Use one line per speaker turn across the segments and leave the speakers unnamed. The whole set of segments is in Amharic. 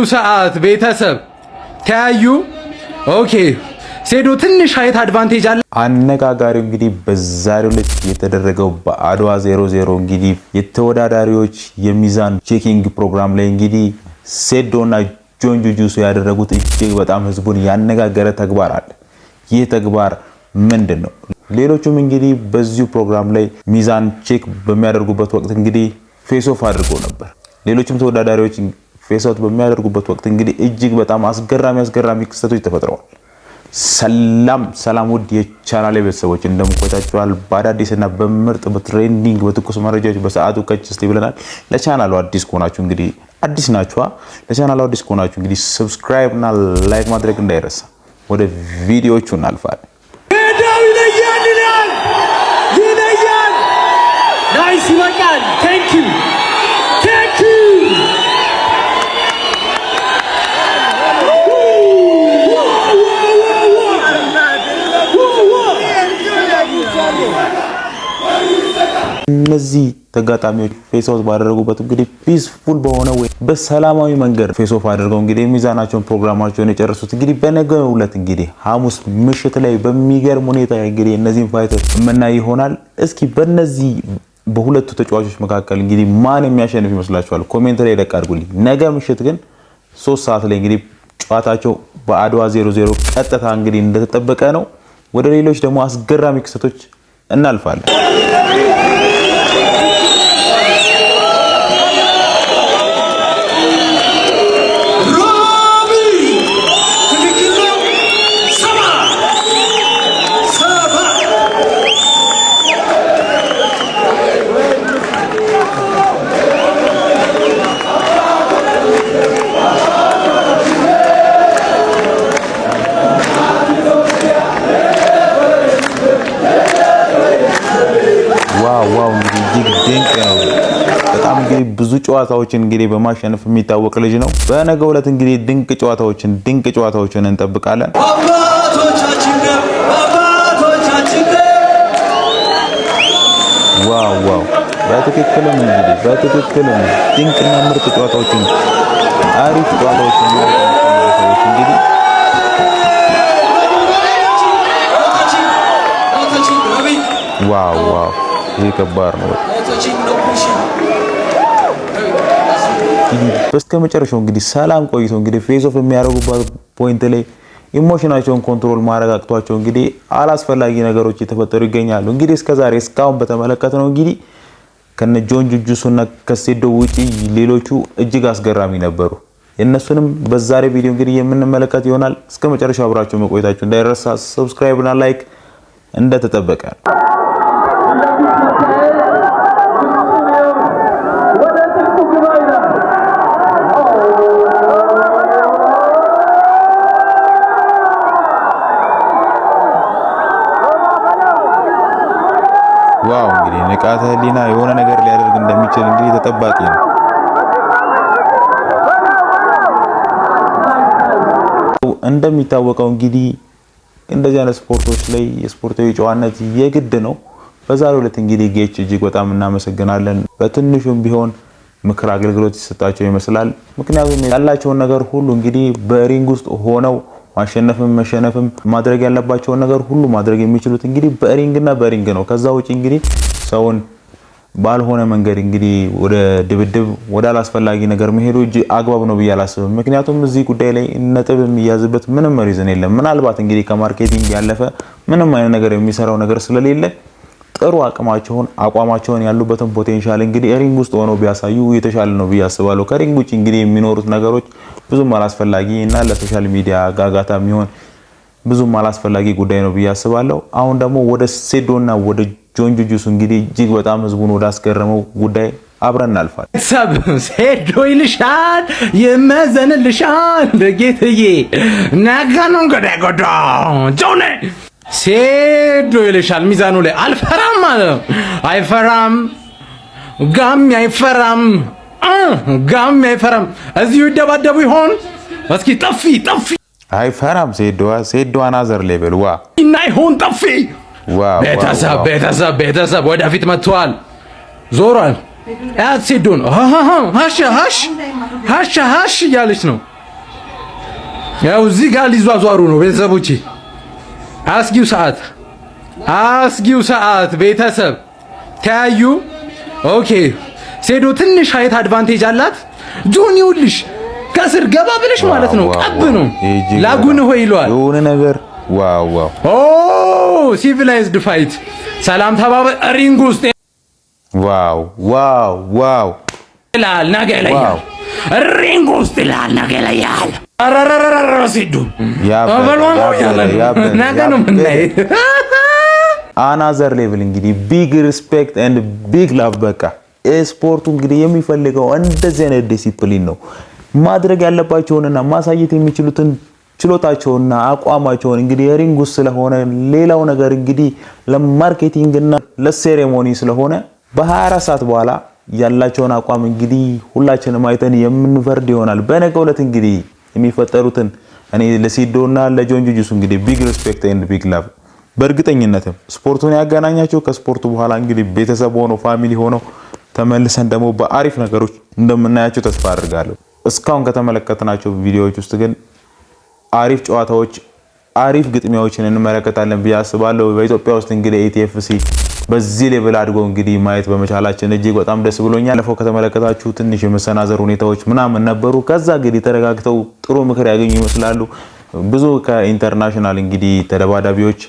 ሰዓት ቤተሰብ ተያዩ። ኦኬ ሴዶ ትንሽ ሀይት አድቫንቴጅ አለ።
አነጋጋሪው እንግዲህ በዛሬው ዕለት የተደረገው በአድዋ 00 እንግዲህ የተወዳዳሪዎች የሚዛን ቼኪንግ ፕሮግራም ላይ እንግዲህ ሴዶና ጆን ጁጁሱ ያደረጉት እጅግ በጣም ህዝቡን ያነጋገረ ተግባር አለ። ይህ ተግባር ምንድነው? ሌሎቹም እንግዲህ በዚሁ ፕሮግራም ላይ ሚዛን ቼክ በሚያደርጉበት ወቅት እንግዲህ ፌስ ኦፍ አድርገው ነበር። ሌሎችም ተወዳዳሪዎች ፌስ አውት በሚያደርጉበት ወቅት እንግዲህ እጅግ በጣም አስገራሚ ክስተቶች ተፈጥረዋል። ሰላም ውድ የቻናሌ ቤተሰቦች እንደምቆያችኋል። በአዳዲስና በምርጥ በትሬንዲንግ በትኩስ መረጃዎች በሰዓቱ ከች እስቲ ብለናል። ለቻናሉ አዲስ ከሆናችሁ እንግዲህ አዲስ ናችኋ። ለቻናሉ አዲስ ከሆናችሁ እንግዲህ ሰብስክራይብ እና ላይክ ማድረግ እንዳይረሳ። ወደ ቪዲዮቹ እናልፋለን።
ይለያል ናይስ ይበቃል። ቴንክ ዩ
እነዚህ ተጋጣሚዎች ፌስ አውት ባደረጉበት እንግዲህ ፒስፉል በሆነ ወይ በሰላማዊ መንገድ ፌስ ኦፍ አድርገው እንግዲህ ሚዛናቸውን ፕሮግራማቸውን የጨረሱት እንግዲህ በነገው ዕለት እንግዲህ ሐሙስ ምሽት ላይ በሚገርም ሁኔታ እንግዲህ እነዚህን ፋይተር የምናይ ይሆናል። እስኪ በእነዚህ በሁለቱ ተጫዋቾች መካከል እንግዲህ ማን የሚያሸንፍ ይመስላችኋል? ኮሜንት ላይ ደቅ አድርጉልኝ። ነገ ምሽት ግን 3 ሰዓት ላይ እንግዲህ ጨዋታቸው በአድዋ 00 ቀጥታ እንግዲህ እንደተጠበቀ ነው። ወደ ሌሎች ደግሞ አስገራሚ ክስተቶች እናልፋለን። ዋው እንግዲህ ድንቅ ነው። በጣም እንግዲህ ብዙ ጨዋታዎችን እንግዲህ በማሸነፍ የሚታወቅ ልጅ ነው። በነገው ዕለት እንግዲህ ድንቅ ጨዋታዎችን እንጠብቃለን። ዋው በትክክልም ድንቅና ምርጥ ጨዋታዎችን አሪፍ ጨዋታዎችን ሰዎች እንግዲህ ዋው ይሄ ከባድ ነው። በስተመጨረሻው እንግዲህ ሰላም ቆይቶ እንግዲህ ፌስ ኦፍ የሚያደርጉበት ፖይንት ላይ ኢሞሽናቸውን ኮንትሮል ማድረግ አቅቷቸው እንግዲህ አላስፈላጊ ነገሮች እየተፈጠሩ ይገኛሉ። እንግዲህ እስካሁን በተመለከተነው እንግዲህ ከነ ጆን ጁጁሱና ከሴዶ ውጪ ሌሎቹ እጅግ አስገራሚ ነበሩ። የነሱንም በዛሬ ቪዲዮ እንግዲህ የምንመለከት ይሆናል። እስከመጨረሻው አብራችሁ መቆየታችሁ እንዳይረሳ። ሰብስክራይብ እና ላይክ እንደተጠበቀ ዋው እንግዲህ ንቃተ ህሊና የሆነ ነገር ሊያደርግ እንደሚችል እንግዲህ ተጠባቂ ነው። እንደሚታወቀው እንግዲህ እንደዚህ አይነት ስፖርቶች ላይ የስፖርታዊ ጨዋነት የግድ ነው። በዛሬው ዕለት እንግዲህ ጌች እጅግ በጣም እናመሰግናለን። በትንሹም ቢሆን ምክር አገልግሎት ይሰጣቸው ይመስላል። ምክንያቱም ያላቸውን ነገር ሁሉ እንግዲህ በሪንግ ውስጥ ሆነው ማሸነፍም መሸነፍም ማድረግ ያለባቸውን ነገር ሁሉ ማድረግ የሚችሉት እንግዲህ በሪንግ ነው። ከዛ ውጪ እንግዲህ ሰውን ባልሆነ መንገድ እንግዲህ ወደ ድብድብ ወደ አላስፈላጊ ነገር መሄዱ እጅግ አግባብ ነው ብዬ አላስብም። ምክንያቱም እዚህ ጉዳይ ላይ ነጥብ የሚያዝበት ምንም ሪዝን የለም። ምናልባት እንግዲህ ከማርኬቲንግ ያለፈ ምንም አይነት ነገር የሚሰራው ነገር ስለሌለ ጥሩ አቋማቸውን ያሉበትን ፖቴንሻል እንግዲህ ሪንግ ውስጥ ሆነው ቢያሳዩ የተሻለ ነው ብዬ አስባለሁ። ከሪንግ ውጪ እንግዲህ የሚኖሩት ነገሮች ብዙም አላስፈላጊ እና ለሶሻል ሚዲያ ጋጋታ የሚሆን ብዙም አላስፈላጊ ጉዳይ ነው ብዬ አስባለሁ። አሁን ደግሞ ወደ ሴዶና ወደ ጆን ጁጁሱ እንግዲህ እጅግ በጣም ህዝቡን ወደ አስገረመው ጉዳይ አብረን እናልፋለን።
ሴዶ ይልሻል ይመዘንልሻል ጌትዬ ነገ ነው እንግዲህ ጎዳ ጆኔ ሴዶ ይልሻል ሚዛኑ ላይ አልፈራም ማለት አይፈራም ጋሚ አይፈራም እዚሁ ይደባደቡ ይሆን? እስኪ ጠፊ
አይፈራም ሴዶ አናዘር ሌቭል
እና ይሆን ጠፊ ቤተሰብ ወደፊት መጥቷል ዞሯል። ያት ሴዶን ሃሽ እያለች ነው ያው እዚህ ጋር ሊዟዟሩ ነው ቤተሰቦቼ። አስጊው ሰዓት ቤተሰብ ተያዩ። ኦኬ ሴዶ ትንሽ ሀይት አድቫንቴጅ አላት። ጆን ይኸውልሽ ከስር ገባ ብለሽ ማለት ነው ቀብ ነው ላጉን ሆይ ይሏል
የሆነ ነገር ዋው
ኦ ሲቪላይዝድ ፋይት ሰላም ተባበ ሪንግ ውስጥ
ዋው
ይላል ነገ ላይ ሪንግ ውስጥ ይላል ነገ ላይ ያል አራራራራ ሲዱ ነገ ነው ምናይ
አናዘር ሌቭል እንግዲህ ቢግ ሪስፔክት ኤንድ ቢግ ላቭ። በቃ ስፖርቱ እንግዲህ የሚፈልገው እንደዚህ አይነት ዲሲፕሊን ነው። ማድረግ ያለባቸውንና ማሳየት የሚችሉትን ችሎታቸውና አቋማቸውን እንግዲህ ሪንግ ውስጥ ስለሆነ ሌላው ነገር እንግዲህ ለማርኬቲንግ እና ለሴሬሞኒ ስለሆነ በ24 ሰዓት በኋላ ያላቸውን አቋም እንግዲህ ሁላችንም አይተን የምንፈርድ ይሆናል። በነገው ዕለት እንግዲህ የሚፈጠሩትን እኔ ለሲዶና ለጆን ጁጁስ እንግዲህ ቢግ ሪስፔክት ኤንድ ቢግ ላቭ። በእርግጠኝነትም ስፖርቱን ያገናኛቸው ከስፖርቱ በኋላ እንግዲህ ቤተሰብ ሆኖ ፋሚሊ ሆኖ ተመልሰን ደግሞ በአሪፍ ነገሮች እንደምናያቸው ተስፋ አድርጋለሁ። እስካሁን ከተመለከትናቸው ቪዲዮዎች ውስጥ ግን አሪፍ ጨዋታዎች፣ አሪፍ ግጥሚያዎችን እንመለከታለን ብዬ አስባለሁ። በኢትዮጵያ ውስጥ እንግዲህ ኤቲኤፍሲ በዚህ ሌቭል አድጎ እንግዲህ ማየት በመቻላችን እጅግ በጣም ደስ ብሎኛል። ለፈው ከተመለከታችሁ ትንሽ የመሰናዘር ሁኔታዎች ምናምን ነበሩ። ከዛ እንግዲህ ተረጋግተው ጥሩ ምክር ያገኙ ይመስላሉ። ብዙ ከኢንተርናሽናል እንግዲህ ተደባዳቢዎች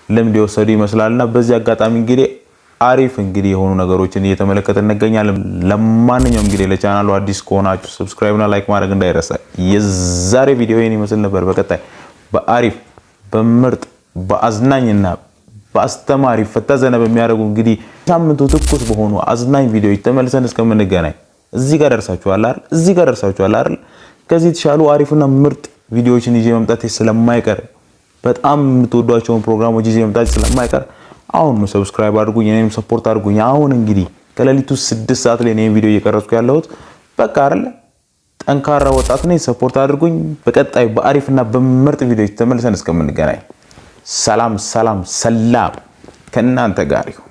ልምድ የወሰዱ ይመስላልና በዚህ አጋጣሚ እንግዲህ አሪፍ እንግዲህ የሆኑ ነገሮችን እየተመለከትን እንገኛለን። ለማንኛውም እንግዲህ ለቻናሉ አዲስ ከሆናችሁ ሰብስክራይብ እና ላይክ ማድረግ እንዳይረሳ። የዛሬ ቪዲዮ ይሄን ይመስል ነበር። በቀጣይ በአሪፍ በምርጥ በአዝናኝና በአስተማሪ ፈታ ዘና በሚያደርጉ እንግዲህ ሳምንቱ ትኩስ በሆኑ አዝናኝ ቪዲዮዎች ተመልሰን እስከምንገናኝ እዚህ ጋር ደርሳችኋል አይደል? ከዚህ የተሻሉ አሪፍና ምርጥ ቪዲዮዎችን ይዤ መምጣት ስለማይቀር በጣም የምትወዷቸውን ፕሮግራሞች ይዤ መምጣት ስለማይቀር አሁን ነው ሰብስክራይብ አድርጉኝ፣ እኔንም ሰፖርት አድርጉኝ። አሁን እንግዲህ ከሌሊቱ 6 ሰዓት ላይ ነው ቪዲዮ እየቀረጽኩ ያለሁት። በቃ አይደል? ጠንካራ ወጣት ነኝ። ሰፖርት አድርጉኝ። በቀጣይ በአሪፍና በምርጥ ቪዲዮዎች ተመልሰን እስከምንገናኝ ሰላም ከእናንተ ጋር ይሁን።